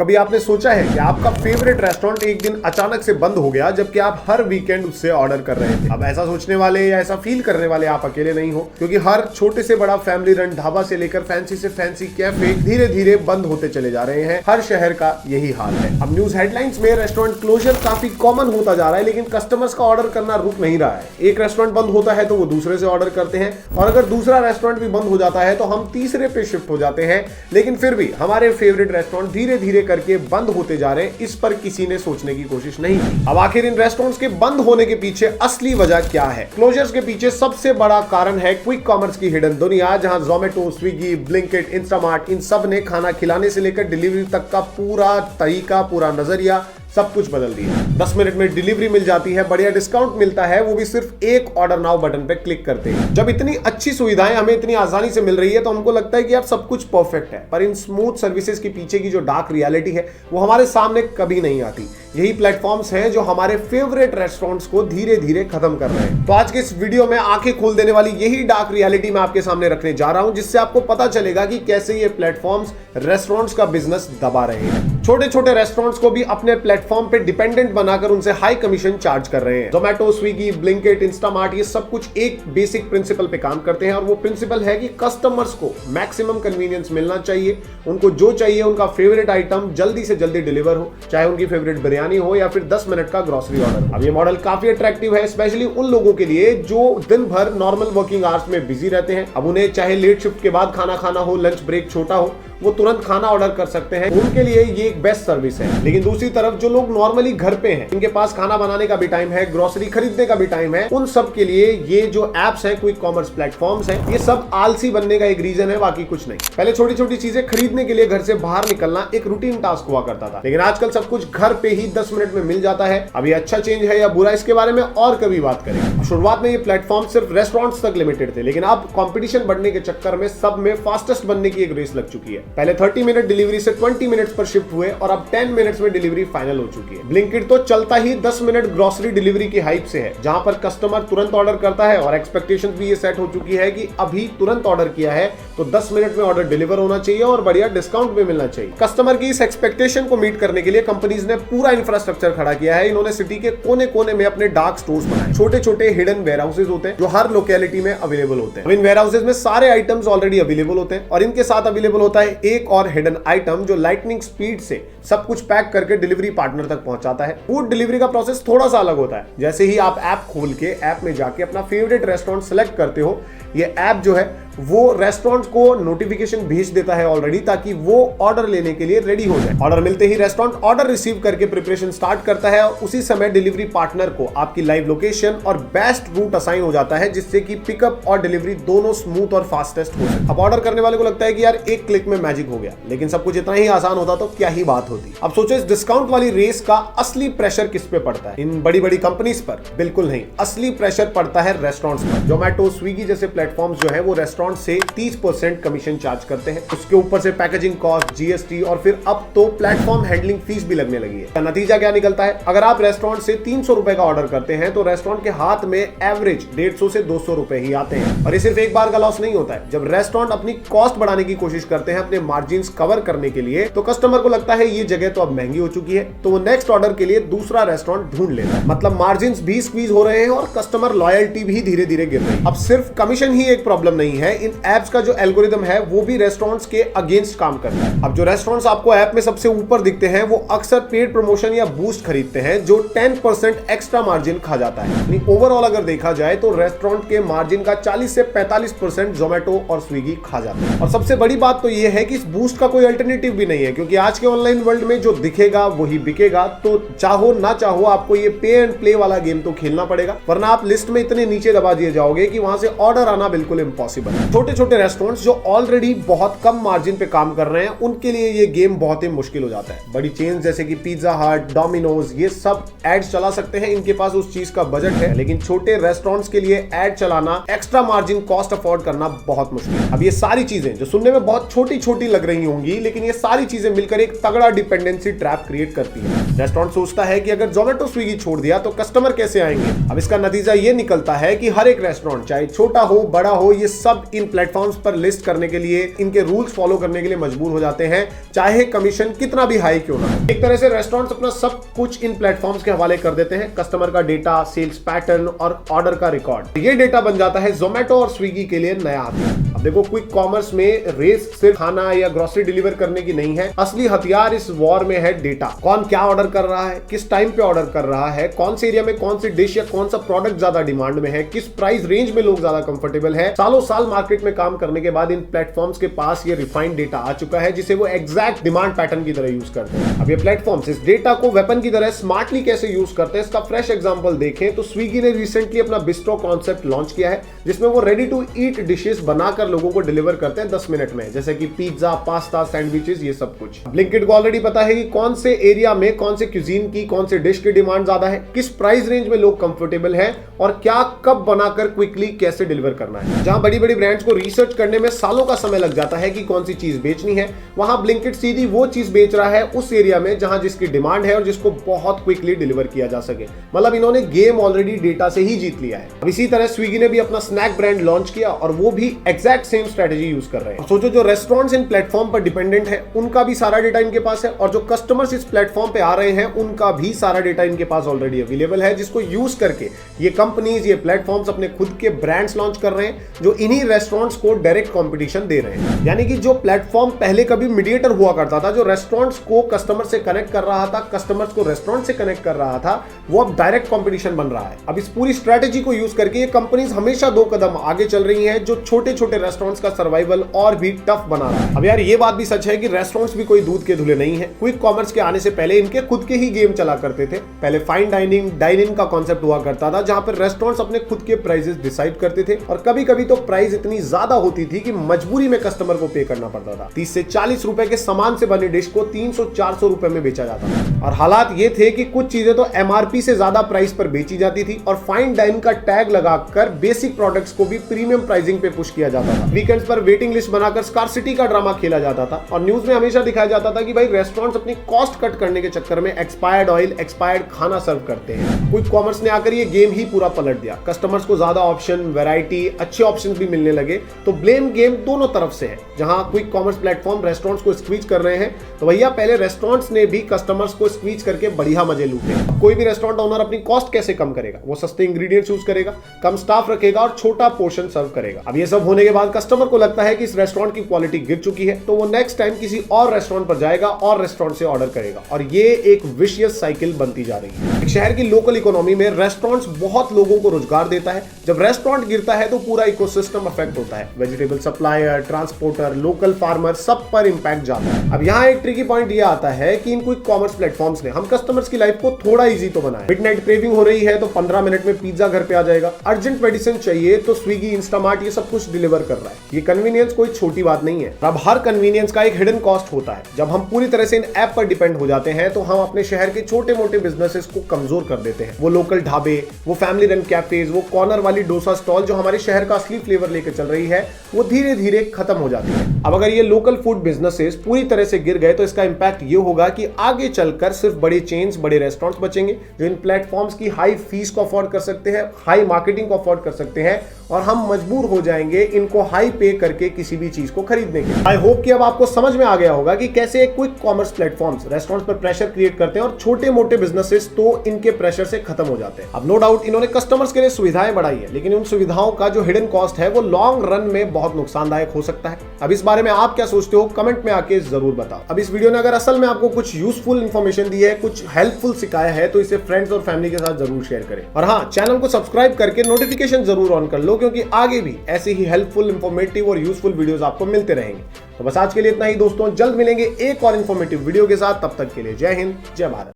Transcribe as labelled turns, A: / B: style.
A: कभी आपने सोचा है कि आपका फेवरेट रेस्टोरेंट एक दिन अचानक से बंद हो गया जबकि आप हर वीकेंड उससे ऑर्डर कर रहे थे। अब ऐसा सोचने वाले या ऐसा फील करने वाले आप अकेले नहीं हो, क्योंकि हर छोटे से बड़ा फैमिली रन ढाबा से लेकर फैंसी से फैंसी कैफे धीरे धीरे बंद होते चले जा रहे हैं। हर शहर का यही हाल है। अब न्यूज हेडलाइंस में रेस्टोरेंट क्लोजर काफी कॉमन होता जा रहा है, लेकिन कस्टमर्स का ऑर्डर करना रुक नहीं रहा है। एक रेस्टोरेंट बंद होता है तो वो दूसरे से ऑर्डर करते हैं, और अगर दूसरा रेस्टोरेंट भी बंद हो जाता है तो हम तीसरे पे शिफ्ट हो जाते हैं। लेकिन फिर भी हमारे फेवरेट रेस्टोरेंट धीरे धीरे करके बंद होते जा रहे हैं, इस पर किसी ने सोचने की कोशिश नहीं की। अब आखिर इन रेस्टोरेंट्स के बंद होने के पीछे असली वजह क्या है? क्लोजर्स के पीछे सबसे बड़ा कारण है क्विक कॉमर्स की हिडन दुनिया, जहां जोमेटो, स्विगी, ब्लिंकिट, इंस्टामार्ट इन सब ने खाना खिलाने से लेकर डिलीवरी तक का पूरा तरीका, पूरा नजरिया सब कुछ बदल दिया। 10 मिनट में डिलीवरी मिल जाती है, बढ़िया डिस्काउंट मिलता है, वो भी सिर्फ एक ऑर्डर नाउ बटन पे क्लिक करते हैं। जब इतनी अच्छी सुविधाएं हमें इतनी आसानी से मिल रही है तो हमको लगता है कि यार सब कुछ परफेक्ट है, पर इन स्मूथ सर्विसेज के पीछे की जो डार्क रियलिटी है वो हमारे सामने कभी नहीं आती। यही प्लेटफॉर्म्स हैं जो हमारे फेवरेट रेस्टोरेंट्स को धीरे धीरे खत्म कर रहे हैं। तो आज के इस वीडियो में आंखें खोल देने वाली यही डार्क रियलिटी मैं आपके सामने रखने जा रहा हूं, जिससे आपको पता चलेगा कि कैसे ये प्लेटफॉर्म्स रेस्टोरेंट्स का बिजनेस दबा रहे हैं। छोटे छोटे रेस्टोरेंट्स को भी अपने प्लेटफॉर्म पे डिपेंडेंट बनाकर उनसे हाई कमीशन चार्ज कर रहे हैं। जोमेटो, स्विगी, ब्लिंकिट, इंस्टामार्ट ये सब कुछ एक बेसिक प्रिंसिपल पे काम करते हैं, और वो प्रिंसिपल है कि कस्टमर्स को मैक्सिमम कन्वीनियंस मिलना चाहिए। उनको जो चाहिए, उनका फेवरेट आइटम जल्दी से जल्दी डिलीवर हो, चाहे उनकी फेवरेट बिरयानी हो या फिर 10 मिनट का ग्रोसरी ऑर्डर। अब ये मॉडल काफी अट्रैक्टिव है, स्पेशली उन लोगों के लिए जो दिन भर नॉर्मल वर्किंग आवर्स में बिजी रहते हैं। अब उन्हें चाहे लेट शिफ्ट के बाद खाना खाना हो, लंच ब्रेक छोटा हो, वो तुरंत खाना ऑर्डर कर सकते हैं। उनके लिए ये एक बेस्ट सर्विस है। लेकिन दूसरी तरफ जो लोग नॉर्मली घर पे हैं, इनके पास खाना बनाने का भी टाइम है, ग्रोसरी खरीदने का भी टाइम है, उन सब के लिए ये जो एप्स हैं, क्विक कॉमर्स प्लेटफॉर्म्स हैं, ये सब आलसी बनने का एक रीजन है, बाकी कुछ नहीं। पहले छोटी छोटी चीजें खरीदने के लिए घर से बाहर निकलना एक रूटीन टास्क हुआ करता था, लेकिन आजकल सब कुछ घर पे ही 10 मिनट में मिल जाता है। अब ये अच्छा चेंज है या बुरा, इसके बारे में और कभी बात करेंगे। शुरुआत में ये प्लेटफॉर्म सिर्फ रेस्टोरेंट्स तक लिमिटेड थे, लेकिन अब कंपटीशन बढ़ने के चक्कर में सब में फास्टेस्ट बनने की एक रेस लग चुकी है। पहले 30 मिनट डिलीवरी से 20 मिनट्स पर शिफ्ट हुए, और अब 10 मिनट्स में डिलीवरी फाइनल हो चुकी है। ब्लिंकिट तो चलता ही 10 मिनट ग्रोसरी डिलीवरी की हाइप से है, जहां पर कस्टमर तुरंत ऑर्डर करता है और एक्सपेक्टेशंस भी ये सेट हो चुकी है कि अभी तुरंत ऑर्डर किया है तो 10 मिनट में ऑर्डर डिलीवर होना चाहिए और बढ़िया डिस्काउंट भी मिलना चाहिए। कस्टमर की इस एक्सपेक्टेशन को मीट करने के लिए कंपनीज ने पूरा इंफ्रास्ट्रक्चर खड़ा किया है। इन्होंने सिटी के कोने कोने में अपने डार्क स्टोर्स बनाए। छोटे छोटे हिडन वेयर हाउसेज होते हैं जो हर लोकेलिटी में अवेलेबल होते हैं। इन वेयर हाउसेज में सारे आइटम्स ऑलरेडी अवेलेबल होते हैं, और इनके साथ अवेलेबल होता है एक और हिडन आइटम जो लाइटनिंग स्पीड से सब कुछ पैक करके डिलीवरी पार्टनर तक पहुंचाता है। फूड डिलीवरी का प्रोसेस थोड़ा सा अलग होता है। जैसे ही आप ऐप खोल के ऐप में जाके अपना फेवरेट रेस्टोरेंट सेलेक्ट करते हो, ये ऐप जो है वो रेस्टोरेंट को नोटिफिकेशन भेज देता है ऑलरेडी, ताकि वो ऑर्डर लेने के लिए रेडी हो जाए। ऑर्डर मिलते ही रेस्टोरेंट ऑर्डर रिसीव करके प्रिपरेशन स्टार्ट करता है, और उसी समय डिलीवरी पार्टनर को आपकी लाइव लोकेशन और बेस्ट रूट असाइन हो जाता है, जिससे कि पिकअप और डिलीवरी दोनों स्मूथ और फास्टेस्ट हो जाए। अब ऑर्डर करने वाले को लगता है कि यार एक क्लिक में मैजिक हो गया, लेकिन सब कुछ इतना ही आसान होता तो क्या ही बात होती। अब सोचो इस डिस्काउंट वाली रेस का असली प्रेशर किस पे पड़ता है? इन बड़ी बड़ी कंपनीज पर? बिल्कुल नहीं, असली प्रेशर पड़ता है रेस्टोरेंट्स पर। जोमेटो, स्विगी जैसे प्लेटफॉर्म्स जो है वो रेस्टोरेंट से 30% कमीशन चार्ज करते हैं। उसके ऊपर से पैकेजिंग कॉस्ट, जीएसटी, और फिर अब तो प्लेटफॉर्म हैंडलिंग फीस भी लगने लगी है। नतीजा क्या निकलता है? अगर आप रेस्टोरेंट से 300 रुपए का ऑर्डर करते हैं तो रेस्टोरेंट के हाथ में एवरेज 150 से 200 रुपए ही आते हैं। और ये सिर्फ एक बार का लॉस नहीं होता है। जब रेस्टोरेंट अपनी कॉस्ट बढ़ाने की कोशिश करते हैं अपने मार्जिन कवर करने के लिए, तो कस्टमर को लगता है ये जगह तो अब महंगी हो चुकी है, तो वो नेक्स्ट ऑर्डर के लिए दूसरा रेस्टोरेंट ढूंढ लेता है। मतलब मार्जिन भी स्क्वीज हो रहे हैं और कस्टमर लॉयल्टी भी धीरे धीरे गिर रही है। अब सिर्फ कमीशन ही एक प्रॉब्लम नहीं है, इन एप्स का जो एल्गोरिदम है वो भी रेस्टोरेंट्स के अगेंस्ट काम करता है। अब जो रेस्टोरेंट्स आपको ऐप में सबसे ऊपर दिखते हैं वो अक्सर पेड प्रमोशन या बूस्ट खरीदते हैं, जो 10% एक्स्ट्रा मार्जिन खा जाता है। ओवरऑल अगर देखा जाए तो रेस्टोरेंट के मार्जिन का 40 से 45% जोमेटो और स्विगी खा जाता है। और सबसे बड़ी बात तो ये है कि इस बूस्ट का कोई अल्टरनेटिव भी नहीं है, क्योंकि आज के ऑनलाइन वर्ल्ड में जो दिखेगा वही बिकेगा। तो चाहो ना चाहो आपको ये पे एंड प्ले वाला गेम तो खेलना पड़ेगा, वरना आप लिस्ट में इतने नीचे दबा दिए जाओगे कि वहां से ऑर्डर आना बिल्कुल इंपॉसिबल है। छोटे छोटे रेस्टोरेंट्स जो ऑलरेडी बहुत कम मार्जिन पे काम कर रहे हैं, उनके लिए ये गेम बहुत ही मुश्किल हो जाता है। बड़ी चेन्स जैसे कि पिज्जा हट, डोमिनोज, ये सब एड्स चला सकते हैं, इनके पास उस चीज का बजट है। लेकिन छोटे रेस्टोरेंट्स के लिए एड चलाना, एक्स्ट्रा मार्जिन कॉस्ट अफोर्ड करना बहुत मुश्किल है। अब ये सारी चीजें जो सुनने में बहुत छोटी छोटी लग रही होंगी, लेकिन ये सारी चीजें मिलकर एक तगड़ा डिपेंडेंसी ट्रैप क्रिएट करती है। रेस्टोरेंट सोचता है कि अगर जोमेटो, स्विगी छोड़ दिया तो कस्टमर कैसे आएंगे। अब इसका नतीजा ये निकलता है कि हर एक रेस्टोरेंट, चाहे छोटा हो बड़ा हो, ये सब सब इन प्लेटफॉर्म्स पर लिस्ट करने के लिए, इनके रूल्स फॉलो करने के लिए मजबूर हो जाते हैं, चाहे कमीशन कितना भी हाई क्यों ना हो। एक तरह से रेस्टोरेंट्स अपना सब कुछ इन प्लेटफॉर्म्स के हवाले कर देते हैं, कस्टमर का डेटा, सेल्स पैटर्न और ऑर्डर का रिकॉर्ड। ये डेटा बन जाता है जोमेटो और स्विगी के लिए नया हथियार। अब देखो, क्विक कॉमर्स में रेस सिर्फ खाना या ग्रोसरी डिलीवर करने की नहीं है, असली हथियार इस वॉर में है डेटा। कौन क्या ऑर्डर कर रहा है, किस टाइम पे ऑर्डर कर रहा है, कौन से एरिया में कौन सी डिश या कौन सा प्रोडक्ट ज्यादा डिमांड में है, किस प्राइस रेंज में लोग ज्यादा कंफर्टेबल है। सालों साल मार्केट में काम करने के बाद इन प्लेटफॉर्म्स के पास ये रिफाइंड डेटा आ चुका है, जिसे वो एग्जैक्ट डिमांड पैटर्न की तरह यूज करते हैं। अब ये प्लेटफॉर्म्स इस डेटा को वेपन की तरह स्मार्टली कैसे यूज करते हैं, इसका फ्रेश एग्जांपल देखें तो स्विगी ने रिसेंटली अपना बिस्ट्रो कॉन्सेप्ट लॉन्च किया है, जिसमें वो रेडी टू ईट डिशेस बनाकर लोगों को डिलीवर करते हैं 10 मिनट में, जैसे कि पिज्जा, पास्ता, सैंडविचेस, ये सब कुछ। ब्लिंकिट को ऑलरेडी पता है कि कौन से एरिया में कौन से क्यूजीन की, कौन से डिश की डिमांड ज्यादा है, किस प्राइस रेंज में लोग कंफर्टेबल हैं और क्या कब बनाकर क्विकली कैसे डिलीवर करना है। जहां बड़ी बड़ी ब्रांड्स को रिसर्च करने में सालों का समय लग जाता है कि कौन सी चीज बेचनी है, वहां ब्लिंकिट सीधी वो चीज बेच रहा है उस एरिया में जहां जिसकी डिमांड है और जिसको बहुत क्विकली डिलीवर किया जा सके। मतलब इन्होंने गेम ऑलरेडी डेटा से ही जीत लिया है। अब इसी तरह स्विगी ने भी अपना स्नैक ब्रांड लॉन्च किया और वो भी एग्जैक्ट सेम स्ट्रेटजी यूज कर रहे हैं। सोचो, जो रेस्टोरेंट्स इन प्लेटफॉर्म पर डिपेंडेंट है उनका भी सारा डेटा इनके पास है, और जो कस्टमर्स इस प्लेटफॉर्म पे आ रहे हैं उनका भी सारा डेटा इनके पास ऑलरेडी अवेलेबल है, जिसको यूज करके ये कंपनीज, ये प्लेटफॉर्म्स अपने खुद के ब्रांड्स लॉन्च कर रहे हैं, जो इन्हीं रेस्टोरेंट्स को डायरेक्ट कंपटीशन दे रहे हैं। यानी कि जो प्लेटफॉर्म पहले कभी मीडिएटर हुआ करता था, जो रेस्टोरेंट्स को कस्टमर से कनेक्ट कर रहा था, कस्टमर्स को रेस्टोरेंट से कनेक्ट कर रहा था, वो अब डायरेक्ट कंपटीशन बन रहा है। अब इस पूरी स्ट्रेटेजी को यूज करके ये कंपनीज हमेशा 2 कदम आगे चल रही हैं, जो छोटे छोटे रेस्टोरेंट्स का सर्वाइवल और भी टफ बना रहा है। अब यार, ये बात भी सच है कि रेस्टोरेंट्स भी कोई दूध के धुले नहीं है। क्विक कॉमर्स के आने से पहले इनके खुद के ही गेम चला करते थे। पहले फाइन डाइनिंग, डाइन इन का कॉन्सेप्ट हुआ करता था, जहां पर रेस्टोरेंट्स अपने खुद के प्राइसेस डिसाइड करते थे, और कभी कभी तो प्राइस इतनी ज्यादा होती थी कि मजबूरी में कस्टमर को पे करना पड़ता था। 30 से 40 रुपए के सामान से बनी डिश को 300-400 रुपए में बेचा जाता था। और हालात ये थे कि कुछ चीजें तो एमआरपी से ज्यादा प्राइस पर बेची जाती थी, और फाइन डाइन का टैग लगाकर बेसिक प्रोडक्ट्स को भी प्रीमियम प्राइसिंग पे पुश किया जाता था। वीकेंड्स पर वेटिंग लिस्ट बनाकर स्कार्सिटी का ड्रामा खेला जाता था, और न्यूज में हमेशा दिखाया जाता था कि भाई रेस्टोरेंट्स अपनी कॉस्ट कट करने के चक्कर में एक्सपायर्ड ऑयल, एक्सपायर्ड खाना सर्व करते हैं। क्विक कॉमर्स ने आकर ये गेम ही पूरा पलट दिया। कस्टमर्स को ज्यादा ऑप्शन, वैरायटी, अच्छे ऑप्शंस भी मिलने लगे, तो ब्लेम गेम दोनों तरफ से है। जहां क्विक कॉमर्स प्लेटफॉर्म रेस्टोरेंट्स को स्क्वीज कर रहे हैं, तो भैया पहले रेस्टोरेंट्स ने भी कस्टमर्स को स्क्वीज करके बढ़िया मजे लूटे। कोई भी रेस्टोरेंट ओनर अपनी कॉस्ट कैसे कम करेगा? वो सस्ते इंग्रेडिएंट्स यूज करेगा, कम स्टाफ रखेगा और छोटा पोर्शन सर्व करेगा। अब ये सब होने के बाद कस्टमर को लगता है कि इस रेस्टोरेंट की क्वालिटी गिर चुकी है, तो वो नेक्स्ट टाइम किसी और रेस्टोरेंट पर जाएगा और रेस्टोरेंट से ऑर्डर करेगा, और ये एक विशियस साइकिल बनती जा रही है। एक शहर की लोकल इकोनॉमी में रेस्टोरेंट्स बहुत लोगों को रोजगार देता है। जब रेस्टोरेंट गिरता है तो पूरा इकोसिस्टम अफेक्ट होता है। Vegetable supplier, transporter, local farmer, सब पर इंपैक्ट जाता है। अब यहाँ एक ट्रिकी पॉइंट ये आता है कि इन क्विक कॉमर्स प्लेटफॉर्म्स ने हम कस्टमर्स की लाइफ को थोड़ा इजी तो बनाया। मिडनाइट क्रेविंग हो रही है तो 15 मिनट में पिज्जा घर पे आ जाएगा। अर्जेंट मेडिसिन चाहिए तो स्विगी, इंस्टामार्ट ये सब कुछ डिलीवर कर रहा है। ये कन्वीनियंस कोई छोटी बात नहीं है। अब हर कन्वीनियंस का एक हिडन कॉस्ट होता है। जब हम पूरी तरह से इन ऐप पर डिपेंड हो जाते हैं तो हम अपने शहर के छोटे मोटे बिजनेसेस को कमजोर कर देते हैं। वो लोकल ढाबे, वो फैमिली रन कैफेज, वो कॉर्नर वाली डोसा स्टॉल जो हमारे शहर का असली फ्लेवर लेकर चल रही है, वो धीरे धीरे खत्म हो जाती है। अब अगर ये लोकल फूड बिजनेसेस पूरी तरह से गिर गए तो इसका इंपैक्ट ये होगा कि आगे चलकर सिर्फ बड़े चेन्स, बड़े रेस्टोरेंट्स बचेंगे जो इन प्लेटफॉर्म्स की हाई फीस को अफोर्ड कर सकते हैं, हाई मार्केटिंग को अफोर्ड कर सकते हैं, और हम मजबूर हो जाएंगे इनको हाई पे करके किसी भी चीज को खरीदने के। आई होप कि अब आपको समझ में आ गया होगा कि कैसे क्विक कॉमर्स प्लेटफॉर्म्स रेस्टोरेंट्स पर प्रेशर क्रिएट करते हैं और छोटे मोटे बिजनेसेस तो इनके प्रेशर से खत्म हो जाते हैं। अब नो डाउट इन्होंने कस्टमर्स के लिए सुविधाएं बढ़ाई है, लेकिन उन सुविधाओं का जो हिडन कॉस्ट है वो लॉन्ग रन में बहुत नुकसानदायक हो सकता है। अब इस बारे में आप क्या सोचते हो, कमेंट में आके जरूर बताओ। अब इस वीडियो ने अगर असल में आपको कुछ यूजफुल इंफॉर्मेशन दी है, कुछ हेल्पफुल सिखाया है, तो इसे फ्रेंड्स और फैमिली के साथ जरूर शेयर करें। और हाँ, चैनल को सब्सक्राइब करके नोटिफिकेशन जरूर ऑन कर लो, क्योंकि आगे भी ऐसे ही हेल्पफुल, इंफॉर्मेटिव और यूजफुल वीडियोस आपको मिलते रहेंगे। तो बस आज के लिए इतना ही दोस्तों, जल्द मिलेंगे एक और इंफॉर्मेटिव वीडियो के साथ। तब तक के लिए जय हिंद, जय भारत।